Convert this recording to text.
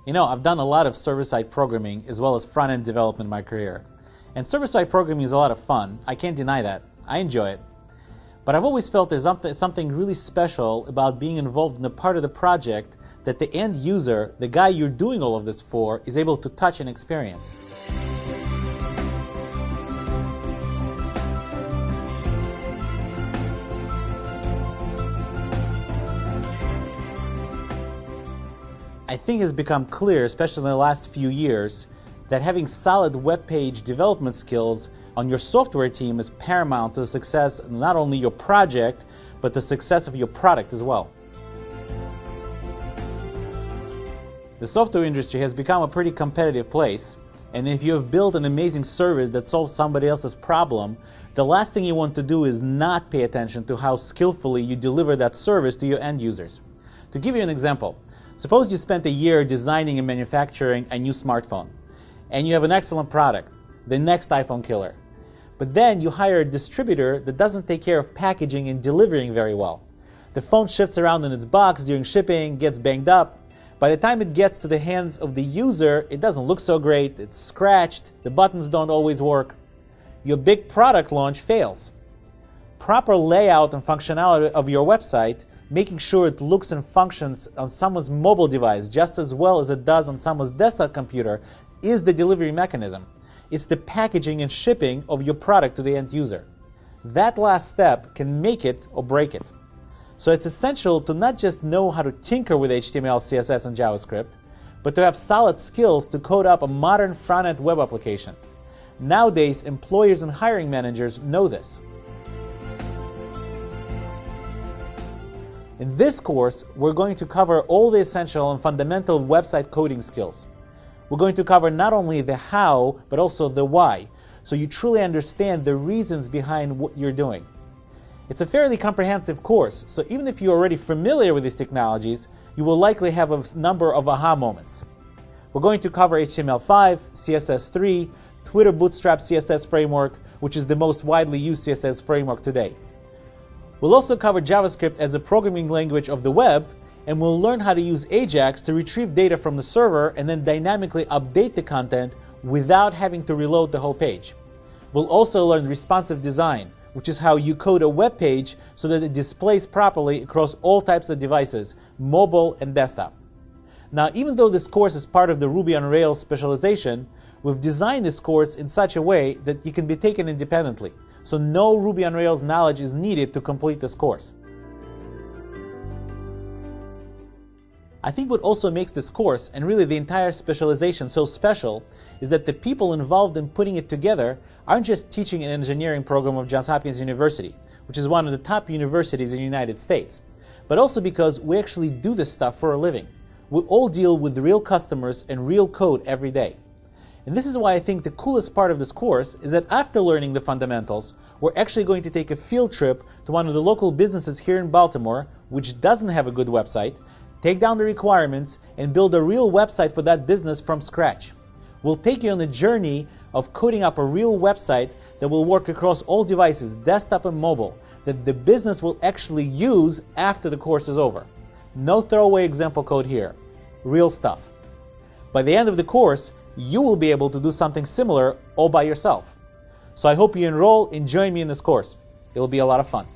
You know, I've done a lot of server-side programming as well as front-end development in my career. And server-side programming is a lot of fun. I can't deny that. I enjoy it. But I've always felt there's something really special about being involved in a part of the project that the end user, the guy you're doing all of this for, is able to touch and experience. I think it's become clear, especially in the last few years, that having solid web page development skills on your software team is paramount to the success of not only your project, but the success of your product as well. The software industry has become a pretty competitive place, and if you have built an amazing service that solves somebody else's problem, the last thing you want to do is not pay attention to how skillfully you deliver that service to your end users. To give you an example, suppose you spent a year designing and manufacturing a new smartphone, and you have an excellent product, the next iPhone killer. But then you hire a distributor that doesn't take care of packaging and delivering very well. The phone shifts around in its box during shipping, gets banged up. By the time it gets to the hands of the user, it doesn't look so great, it's scratched, the buttons don't always work. Your big product launch fails. Proper layout and functionality of your website, making sure it looks and functions on someone's mobile device just as well as it does on someone's desktop computer, is the delivery mechanism. It's the packaging and shipping of your product to the end user. That last step can make it or break it. So it's essential to not just know how to tinker with HTML, CSS, and JavaScript, but to have solid skills to code up a modern front-end web application. Nowadays, employers and hiring managers know this. In this course, we're going to cover all the essential and fundamental website coding skills. We're going to cover not only the how, but also the why, so you truly understand the reasons behind what you're doing. It's a fairly comprehensive course, so even if you're already familiar with these technologies, you will likely have a number of aha moments. We're going to cover HTML5, CSS3, Twitter Bootstrap CSS framework, which is the most widely used CSS framework today. We'll also cover JavaScript as a programming language of the web, and we'll learn how to use Ajax to retrieve data from the server and then dynamically update the content without having to reload the whole page. We'll also learn responsive design, which is how you code a web page so that it displays properly across all types of devices, mobile and desktop. Now, even though this course is part of the Ruby on Rails specialization, we've designed this course in such a way that it can be taken independently. So no Ruby on Rails knowledge is needed to complete this course. I think what also makes this course, and really the entire specialization, so special is that the people involved in putting it together aren't just teaching an engineering program of Johns Hopkins University, which is one of the top universities in the United States, but also because we actually do this stuff for a living. We all deal with real customers and real code every day. And this is why I think the coolest part of this course is that after learning the fundamentals, we're actually going to take a field trip to one of the local businesses here in Baltimore, which doesn't have a good website, take down the requirements, and build a real website for that business from scratch. We'll take you on the journey of coding up a real website that will work across all devices, desktop and mobile, that the business will actually use after the course is over. No throwaway example code here. Real stuff. By the end of the course, you will be able to do something similar all by yourself. So I hope you enroll and join me in this course. It will be a lot of fun.